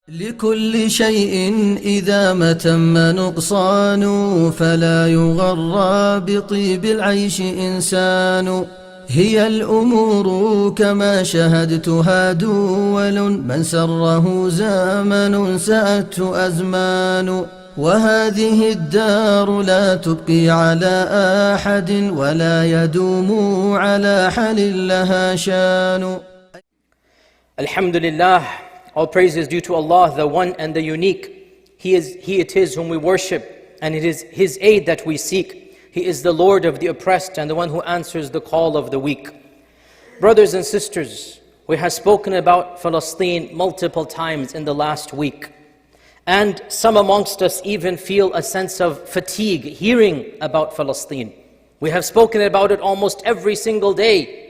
لكل شيء إذا ما تم نقصان فلا يغرى بطيب العيش إنسان. هي الأمور كما شهدتها دول من سره زمن سأته أزمان. وهذه الدار لا تبقي على أحد ولا يدوم على حال لها شان. Alhamdulillah, all praise is due to Allah, the one and the unique. He it is whom we worship, and it is His aid that we seek. He is the Lord of the oppressed and the one who answers the call of the weak. Brothers and sisters, we have spoken about Palestine multiple times in the last week. And some amongst us even feel a sense of fatigue hearing about Palestine. We have spoken about it almost every single day.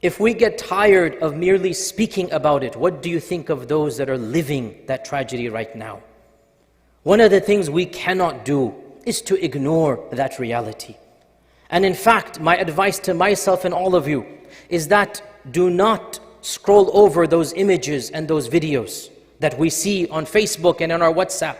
If we get tired of merely speaking about it, what do you think of those that are living that tragedy right now? One of the things we cannot do is to ignore that reality. And in fact, my advice to myself and all of you is that do not scroll over those images and those videos that we see on Facebook and on our WhatsApp.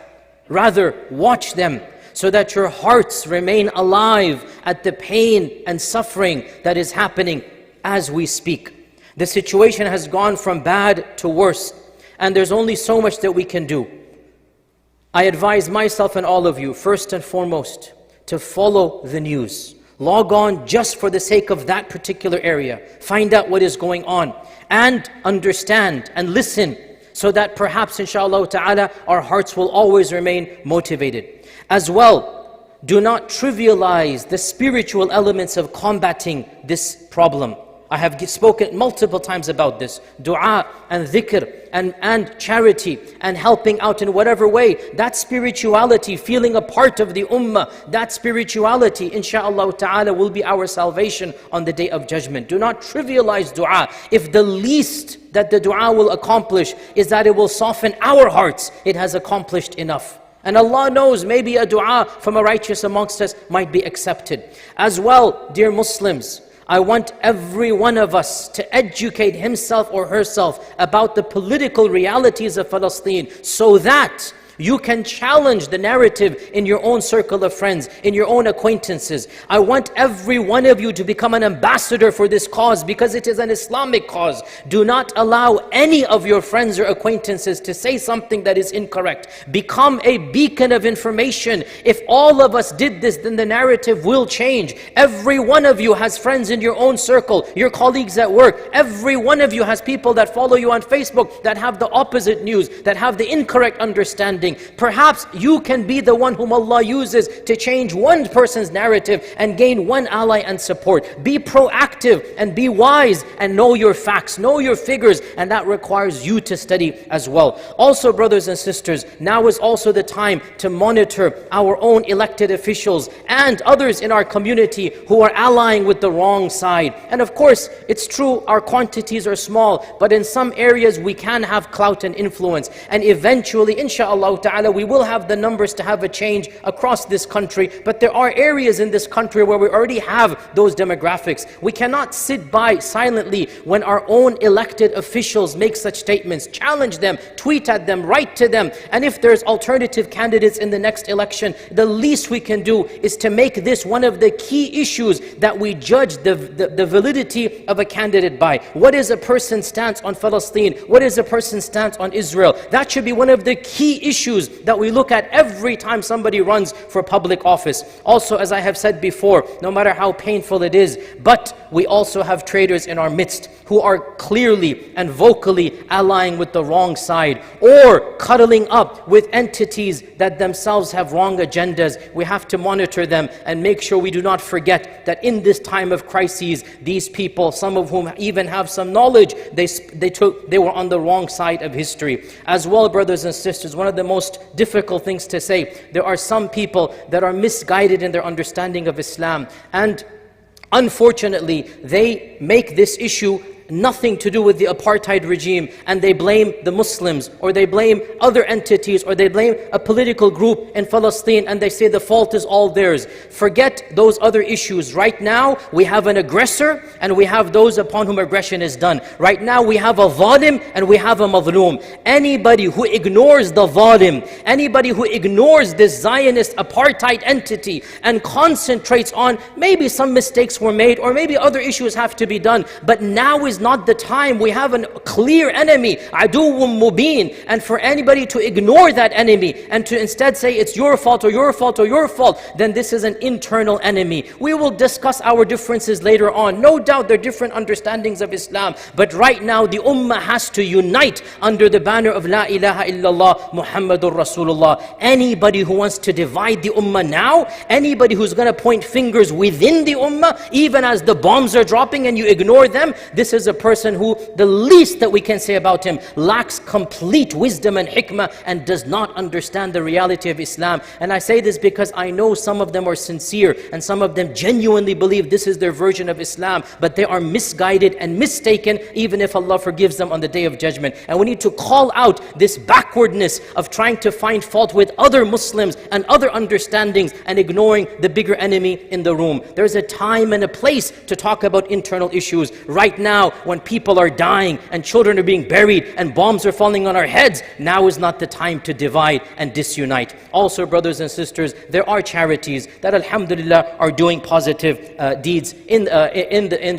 Rather, watch them so that your hearts remain alive at the pain and suffering that is happening as we speak. The situation has gone from bad to worse, and there's only so much that we can do. I advise myself and all of you, first and foremost, to follow the news. Log on just for the sake of that particular area. Find out what is going on and understand and listen, so that perhaps, inshallah ta'ala, our hearts will always remain motivated. As well, do not trivialize the spiritual elements of combating this problem. I have spoken multiple times about this. Dua and dhikr and charity and helping out in whatever way. That spirituality, feeling a part of the ummah, that spirituality, insha'Allah ta'ala, will be our salvation on the Day of Judgment. Do not trivialize dua. If the least that the dua will accomplish is that it will soften our hearts, it has accomplished enough. And Allah knows, maybe a dua from a righteous amongst us might be accepted. As well, dear Muslims, I want every one of us to educate himself or herself about the political realities of Palestine, so that you can challenge the narrative in your own circle of friends, in your own acquaintances. I want every one of you to become an ambassador for this cause, because it is an Islamic cause. Do not allow any of your friends or acquaintances to say something that is incorrect. Become a beacon of information. If all of us did this, then the narrative will change. Every one of you has friends in your own circle, your colleagues at work. Every one of you has people that follow you on Facebook that have the opposite news, that have the incorrect understanding. Perhaps you can be the one whom Allah uses to change one person's narrative and gain one ally and support. Be proactive and be wise and know your facts, know your figures, and that requires you to study as well. Also, brothers and sisters, now is also the time to monitor our own elected officials and others in our community who are allying with the wrong side. And of course, it's true, our quantities are small, but in some areas we can have clout and influence. And eventually, inshaAllah ta'ala, we will have the numbers to have a change across this country. But there are areas in this country where we already have those demographics. We cannot sit by silently when our own elected officials make such statements. Challenge them, tweet at them, write to them. And if there's alternative candidates in the next election, the least we can do is to make this one of the key issues that we judge the validity of a candidate by. What is a person's stance on Palestine? What is a person's stance on Israel? That should be one of the key issues that we look at every time somebody runs for public office. Also, as I have said before, no matter how painful it is, but we also have traitors in our midst who are clearly and vocally allying with the wrong side or cuddling up with entities that themselves have wrong agendas. We have to monitor them and make sure we do not forget that in this time of crises, these people, some of whom even have some knowledge, they were on the wrong side of history. As well, brothers and sisters, one of the most difficult things to say, there are some people that are misguided in their understanding of Islam, and unfortunately they make this issue nothing to do with the apartheid regime, and they blame the Muslims, or they blame other entities, or they blame a political group in Palestine, and they say the fault is all theirs. Forget those other issues. Right now, we have an aggressor, and we have those upon whom aggression is done. Right now, we have a zalim, and we have a mazloom. Anybody who ignores the zalim, anybody who ignores this Zionist apartheid entity, and concentrates on maybe some mistakes were made, or maybe other issues have to be done, but now is not the time. We have a clear enemy, aduwwun mubin, and for anybody to ignore that enemy and to instead say it's your fault or your fault or your fault, then this is an internal enemy. We will discuss our differences later on. No doubt there are different understandings of Islam, but right now the ummah has to unite under the banner of La ilaha illallah Muhammadur Rasulullah. Anybody who wants to divide the ummah now, anybody who's going to point fingers within the ummah, even as the bombs are dropping and you ignore them, this is a person who, the least that we can say about him, lacks complete wisdom and hikmah and does not understand the reality of Islam. And I say this because I know some of them are sincere and some of them genuinely believe this is their version of Islam, but they are misguided and mistaken, even if Allah forgives them on the Day of Judgment. And we need to call out this backwardness of trying to find fault with other Muslims and other understandings and ignoring the bigger enemy in the room. There's a time and a place to talk about internal issues. Right now, when people are dying and children are being buried and bombs are falling on our heads, now is not the time to divide and disunite. Also, brothers and sisters, there are charities that alhamdulillah are doing positive deeds in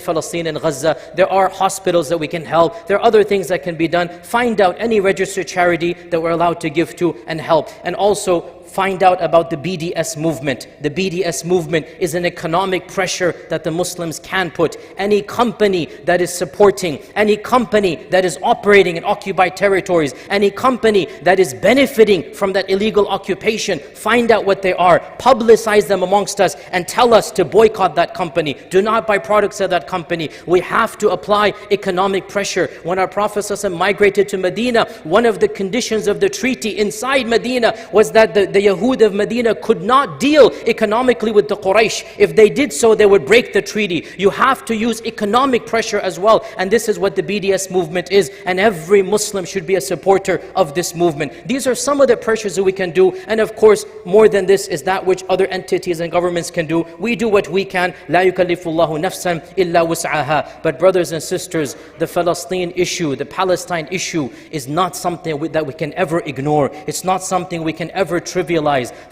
Palestine and Gaza. There are hospitals that we can help. There are other things that can be done. Find out any registered charity that we're allowed to give to and help. And also, find out about the BDS movement. The BDS movement is an economic pressure that the Muslims can put. Any company that is supporting, any company that is operating in occupied territories, any company that is benefiting from that illegal occupation, find out what they are, publicize them amongst us, and tell us to boycott that company. Do not buy products of that company. We have to apply economic pressure. When our Prophet ﷺ migrated to Medina, one of the conditions of the treaty inside Medina was that the Yahud of Medina could not deal economically with the Quraysh. If they did so, they would break the treaty. You have to use economic pressure as well, and this is what the BDS movement is, and every Muslim should be a supporter of this movement. These are some of the pressures that we can do, and of course, more than this is that which other entities and governments can do. We do what we can. La yukallifullahu nafsan illa wus'aha. But brothers and sisters, the Palestine issue, the Palestine issue is not something that we can ever ignore. It's not something we can ever trivialize.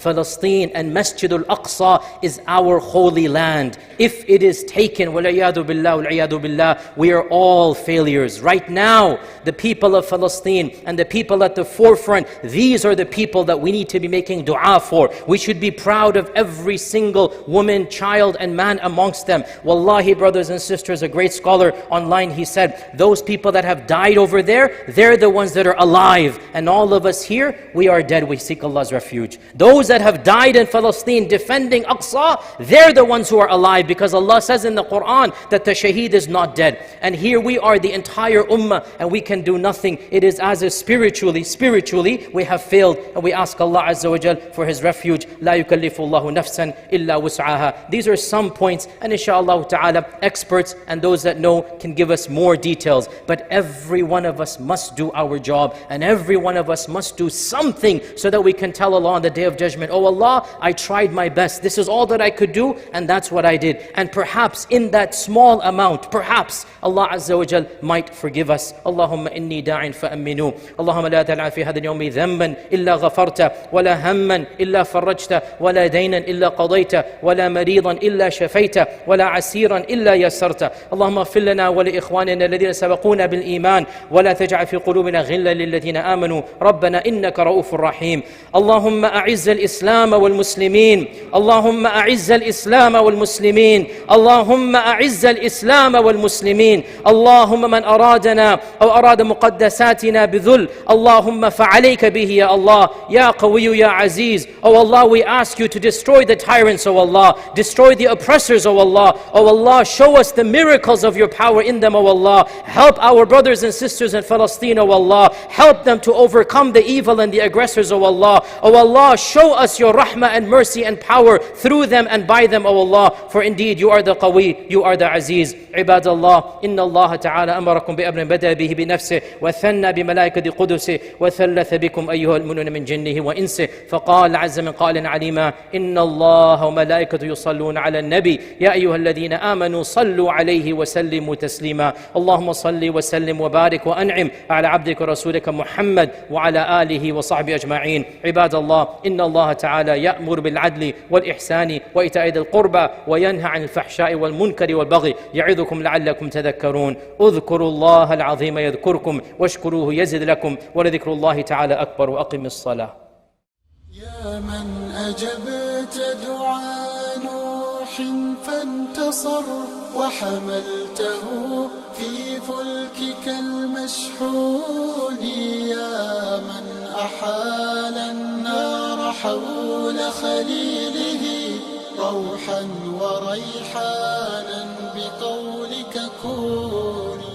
Palestine and Masjid al-Aqsa is our holy land. If it is taken, وَالْعِيَاذُ بِاللَّهِ, we are all failures. Right now, the people of Palestine and the people at the forefront, these are the people that we need to be making dua for. We should be proud of every single woman, child and man amongst them. Wallahi, brothers and sisters, a great scholar online, he said, those people that have died over there, they're the ones that are alive. And all of us here, we are dead. We seek Allah's refuge. Those that have died in Palestine defending Aqsa, they're the ones who are alive, because Allah says in the Quran that the shaheed is not dead. And here we are, the entire ummah, and we can do nothing. It is as if spiritually we have failed, and we ask Allah Azza wa Jal for His refuge. La yukallifullahu nafsan illa wus'aha. These are some points, and inshallah ta'ala, experts and those that know can give us more details. But every one of us must do our job, and every one of us must do something so that we can tell Allah on the Day of Judgment, oh Allah, I tried my best. This is all that I could do, and that's what I did. And perhaps in that small amount, perhaps Allah Azza wa Jal might forgive us. Allahumma inni da'in fa'amminu. Allahumma la tal'a fi hadha al-yawmi dhanban illa ghafarta, wa la hamman illa farajta, wa la daynan illa qadayta, wa la maridan illa shafayta, wa la asiran illa yassarta. Allahumma ighfir lana wa li ikhwanina alladhina sabaquna bil iman, wa la taj'al fi qulubina ghillan lil ladhina amanu. Rabbana innaka ra'ufur rahim. اللهم أعز الإسلام والمسلمين اللهم أعز الإسلام والمسلمين اللهم أعز الإسلام والمسلمين اللهم من أرادنا أو أراد مقدساتنا بذل اللهم فعليك به يا الله يا قوي يا عزيز. Oh Allah, we ask you to destroy the tyrants, oh Allah, destroy the oppressors, oh Allah. Oh Allah, show us the miracles of your power in them, oh Allah. Help our brothers and sisters in Palestine, oh Allah. Help them to overcome the evil and the aggressors, oh Allah. Oh Allah, show us your rahmah and mercy and power through them and by them, O Allah. For indeed you are the Qawi, you are the Aziz. عباد الله إن الله تعالى أمركم بأمر بدأ به بنفسه وثنى بملائكة قدسه وثلث بكم أيها المؤمنون من جنه وإنسه فقال عز من قائل عليما إن الله وملائكته يصلون على النبي يا أيها الذين آمنوا صلوا عليه وسلموا تسليما اللهم صل وسلم وبارك وأنعم على عبدك ورسولك محمد وعلى آله وصحبه أجمعين. عباد الله إن الله تعالى يأمر بالعدل والإحسان وإيتاء ذي القربى وينهى عن الفحشاء والمنكر والبغي يعظكم لعلكم تذكرون. اذكروا الله العظيم يذكركم واشكروه يزد لكم ولذكر الله تعالى أكبر. وأقم الصلاة. يا من أجبت دعاء نوح فانتصر وحملته في فلكك المشحون يا من أحال النار حول خليله روحا وريحانا بقولك كوني